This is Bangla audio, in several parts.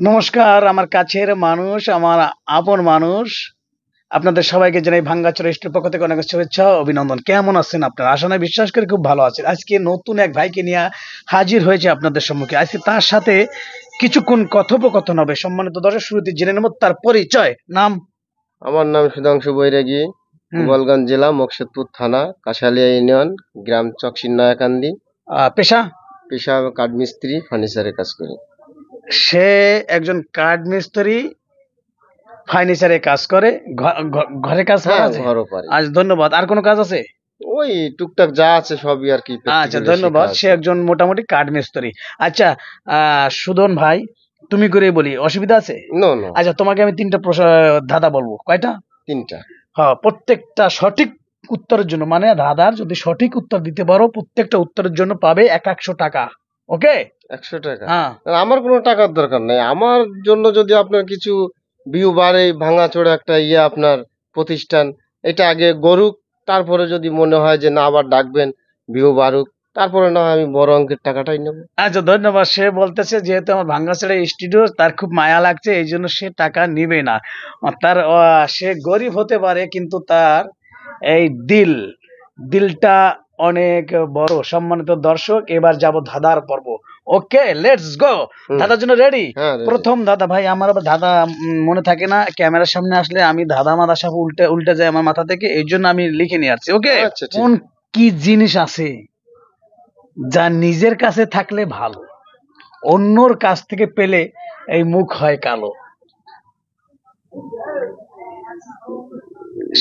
নমস্কার আমার কাছের মানুষ, আমার আপন মানুষ। আপনাদের সবাইকে জানাই ভাঙ্গাচোরা স্টুডিওর পক্ষ থেকে অনেক শুভেচ্ছা ও অভিনন্দন। কেমন আছেন আপনারা? আশা নয় বিশ্বাস করি খুব ভালো আছেন। আজকে নতুন এক ভাইকে নিয়ে হাজির হয়েছে আপনাদের সম্মুখে। আজকে তার সাথে কিছুক্ষণ কথোপকথন হবে। সম্মানিত দর্শক, শুরুতে জেনে নেব তার পরিচয়। নাম? আমার নাম সুধাংশু বৈরাগী, গোপালগঞ্জ জেলা, মকসুদপুর থানা, কাশালিয়া ইউনিয়ন, গ্রাম চকশিন নয়াকান্দি। পেশা? পেশা কাঠমিস্ত্রি, ফার্নিচারের কাজ করি। সে একজন কাঠ মিস্ত্রি, ফার্নিচারে কাজ করে। ঘরে কাজ করা আছে? ঘরও পারি। আজ ধন্যবাদ। আর কোনো কাজ আছে? ওই টুকটাক যা আছে সবই আর কি। আচ্ছা, ধন্যবাদ। সে একজন মোটামুটি কাঠ মিস্ত্রি। আচ্ছা, সুদন ভাই, তুমি করে বলি, অসুবিধা আছে? No no. আচ্ছা, তোমাকে আমি তিনটা ধাঁধা বলবো। কয়টা? তিনটা। হ্যাঁ, প্রত্যেকটা সঠিক উত্তরের জন্য, মানে ধাঁধার যদি সঠিক উত্তর দিতে পারো, প্রত্যেকটা উত্তরের জন্য পাবে 100 টাকা। ওকে? 100 টাকা? হ্যাঁ। আমার কোনো টাকার দরকার নাই। আমার জন্য যদি আপনার কিছু ভিউ বাড়ে, ভাঙাচোরা একটা আপনার প্রতিষ্ঠান, এটা আগে গড়ুক, তারপরে যদি মনে হয় যে না আবার ডাকবেন, ভিউ বাড়ুক, তারপরে না হয় আমি বড় অঙ্কের টাকাটাই নেব। আচ্ছা, ধন্যবাদ। সে বলতেছে যেহেতু আমার ভাঙ্গাচোরা স্টুডিও, তার খুব মায়া লাগছে, এই জন্য সে টাকা নিবে না। তার সে গরিব হতে পারে, কিন্তু তার এই দিলটা অনেক বড়। সম্মানিত দর্শক, এবার যাব ধাঁধার পর্ব। ওকে, লেটস গো। ধাঁধার জন্য রেডি? হ্যাঁ, ready। প্রথম ধাঁধা ভাই, আমার আবার ধাঁধা মনে থাকে না, ক্যামেরার সামনে আসলে আমি ধাঁধা মাদা সব উল্টে যায় আমার মাথা থেকে, এই জন্য আমি লিখে নিয়ে আসছি। ওকে? আচ্ছা, ঠিক। কোন কি জিনিস আছে যা নিজের কাছে থাকলে ভালো, অন্যর কাছ থেকে পেলে এই মুখ হয় কালো?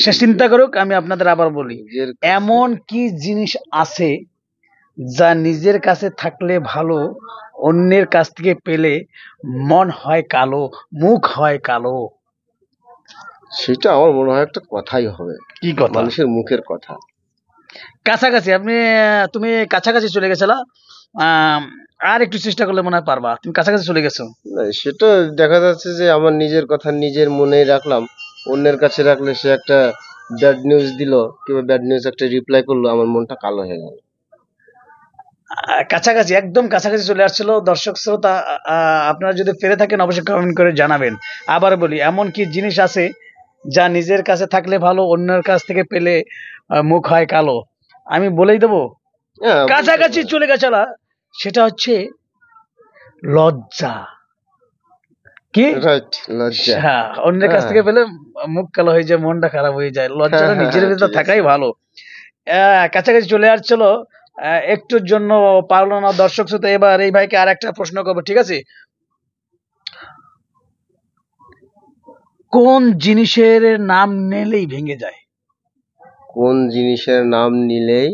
সে চিন্তা করুক, আমি আপনাদের আবার বলি। এমন কি জিনিস আছে যা নিজের কাছে থাকলে ভালো, অন্যের কাছ থেকে পেলে মন হয় কালো, মুখ হয় কালো? সেটা আমার মনে হয় একটা কথাই হবে। কি কথা? মানুষের মুখের কথা। কাছাকাছি। তুমি কাছাকাছি চলে গেছিলা। আর একটু চেষ্টা করলে মনে হয় পারবা। তুমি কাছাকাছি চলে গেছো। না, সেটা দেখা যাচ্ছে যে আমার নিজের কথা নিজের মনেই রাখলাম, অন্যের কাছে রাখলে সে একটা ব্যাড নিউজ দিল কিংবা ব্যাড নিউজ একটা রিপ্লাই করলো, আমার মনটা কালো হয়ে গেল। কাছাকাছি, একদম কাছাকাছি চলে আসছিল। দর্শক শ্রোতা, আপনারা যদি পেরে থাকেন অবশ্যই কমেন্ট করে জানাবেন। আবার বলি, এমন কি জিনিস আছে যা নিজের কাছে থাকলে ভালো, অন্যের কাছ থেকে পেলে মুখ হয় কালো? আমি বলেই দেবো, হ্যাঁ, কাছাকাছি চলে গেছলা। সেটা হচ্ছে লজ্জা। কি? রাইট, লজ্জা। হ্যাঁ, অন্যের কাছ থেকে পেলে মুখ কালো হয়ে যায়, মনটা খারাপ হয়ে যায়। লজ্জাটা নিজের ভিতরে থাকাই ভালো। কাছাকাছি চলে আসছিল, একটুর জন্য পারলো না দর্শক শ্রোতা। এবার এই ভাইকে আর একটা প্রশ্ন করবো, ঠিক আছে? কোন জিনিসের নাম নিলেই ভেঙে যায়? কোন জিনিসের নাম নিলেই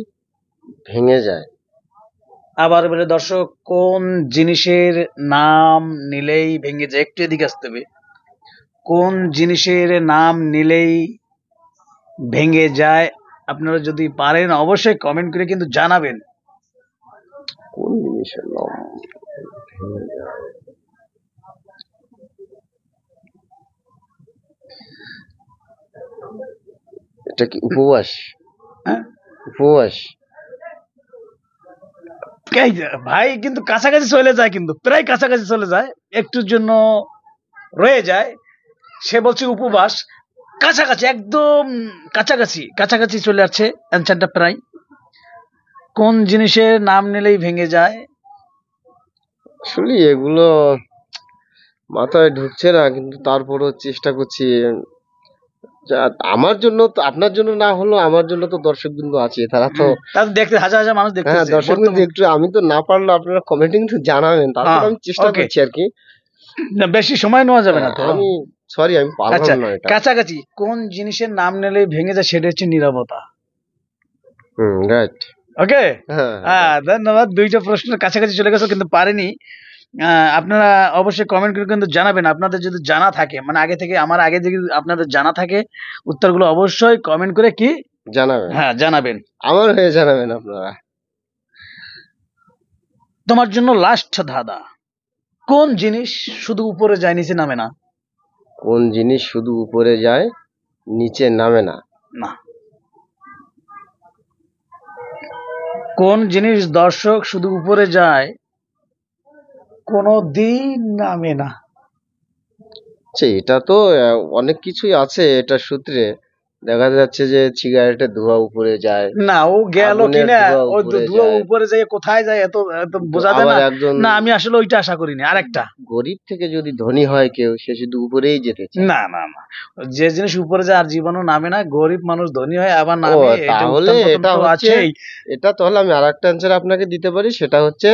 ভেঙে যায়? আবার বলে দর্শক, কোন জিনিসের নাম নিলেই ভেঙে যায়? একটু এদিকে আসতে হবে। কোন জিনিসের নাম নিলেই ভেঙে যায়? আপনারা যদি পারেন অবশ্যই কমেন্ট করে কিন্তু জানাবেন। কোন জিনিসের নাম ভেঙে যায়? এটা কি উপবাস? হ্যাঁ? উপবাস? ভাই কিন্তু কাছাকাছি চলে যায়, কিন্তু প্রায় কাছাকাছি চলে যায়, একটুর জন্য রয়ে যায়। সে বলছে উপবাস। কাছাকাছি, একদম কাছাকাছি, কাছাকাছি চলে আসছে অ্যান্সারটা প্রায়। কোন জিনিসের নাম নিলেই ভেঙে যায়? আসলে এগুলো মাথায় ঢুকছে না, কিন্তু তারপরও চেষ্টা করছি। আমার জন্য তো, আপনার জন্য না হলো, আমার জন্য তো দর্শক বিন্দু আছে, তারা তো দেখতে হাজার হাজার মানুষ দেখতেছে। হ্যাঁ, দর্শক বিন্দু একটু, আমি তো না পারলে আপনারা কমেন্টে কিন্তু জানাবেন, তারপর আমি চেষ্টা করছি আর কি। না, বেশি সময় নেওয়া যাবে না তো। আমি সরি, আমি পারলাম না এটা। কাছাকাছি কোন জিনিসের নাম নিলেই ভেঙে যায়, সেটা হচ্ছে নীরবতা। রাইট। ওকে, হ্যাঁ, ধন্যবাদ। দুইটা প্রশ্নের কাছাকাছি চলে গেছে কিন্তু পারেনি। আপনারা অবশ্যই কমেন্ট করে কিন্তু জানাবেন, আপনাদের যদি জানা থাকে, মানে আগে থেকে, আমার আগে থেকে আপনাদের জানা থাকে উত্তরগুলো, অবশ্যই কমেন্ট করে কি জানাবেন। হ্যাঁ, জানাবেন। আমার হয়ে জানাবেন আপনারা। তোমার জন্য লাস্ট ধাঁধা। কোন জিনিস শুধু উপরে যায়, নিচে নামে না? কোন জিনিস শুধু উপরে যায়, নিচে নামে না? না। কোন জিনিস দর্শক শুধু উপরে যায়, কোনো দিন নামে না? এটা তো অনেক কিছুই আছে এটার সূত্রে। দেখা যাচ্ছে যে সিগারেটের ধোঁয়া উপরে যায়, না ও গেল আগুনের কিনা, ধোঁয়া ওই উপরে ধুয়ো যায়। উপরে যাই কোথায় যায় এত এত কিন্তু বোঝা যায় আবার না। একজন না আমি আসলে ওইটা আশা করিনি। আরেকটা, গরিব থেকে যদি ধনী হয় কেউ, সে শুধু উপরেই যেতে চায়। না না না, যে জিনিস উপরে যায় আর জীবনও নামে না, গরিব মানুষ ধনী হয় আবার ও নামে, এটা তাহলে উত্থান পতন এটা তো হচ্ছে, আছেই। এটা তাহলে আমি আরেকটা অ্যান্সার আপনাকে দিতে পারি, সেটা হচ্ছে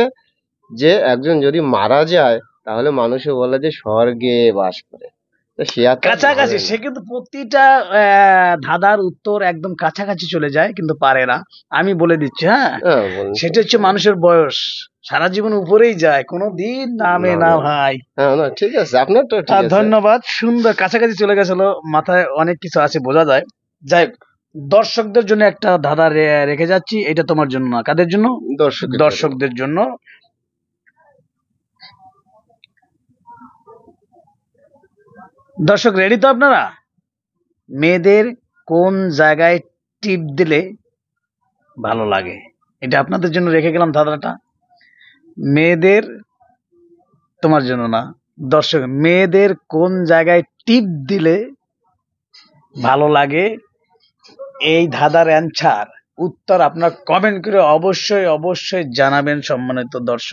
যে একজন যদি মারা যায় তাহলে মানুষে বলে যে স্বর্গে বাস করে, তো সে আর তার কাছাকাছি, নামে সে না। কিন্তু প্রতিটা ধাঁধার উত্তর একদম কাছাকাছি চলে যায় কিন্তু পারে না। আমি বলে দিচ্ছি, হ্যাঁ, হ্যাঁ বলুন, সেটা হচ্ছে সমস্যা নেই। মানুষের বয়স। সারা জীবন উপরেই যায়, কোনো দিন নামে না নামে না। ভাই। হ্যাঁ না, ঠিক আছে, আপনারটা ঠিক আছে। ধন্যবাদ, সুন্দর কাছাকাছি চলে গেছিল, মাথায় অনেক কিছু আছে বোঝা যায়। যাই হোক, দর্শকদের জন্য একটা ধাঁধা রেখে যাচ্ছি, এটা তোমার জন্য না, কাদের জন্য? দর্শকের জন্য। দর্শকদের জন্য। দর্শক রেডি তো আপনারা? মেয়েদের কোন জায়গায় টিপ দিলে ভালো লাগে, এটা আপনাদের জন্য রেখে গেলাম ধাঁধাটা। মেয়েদের, তোমার জন্য না, দর্শক, মেয়েদের কোন জায়গায় টিপ দিলে ভালো লাগে, এই ধাঁধার অ্যান্সার উত্তর আপনার কমেন্ট করে অবশ্যই অবশ্যই জানাবেন সম্মানিত দর্শক।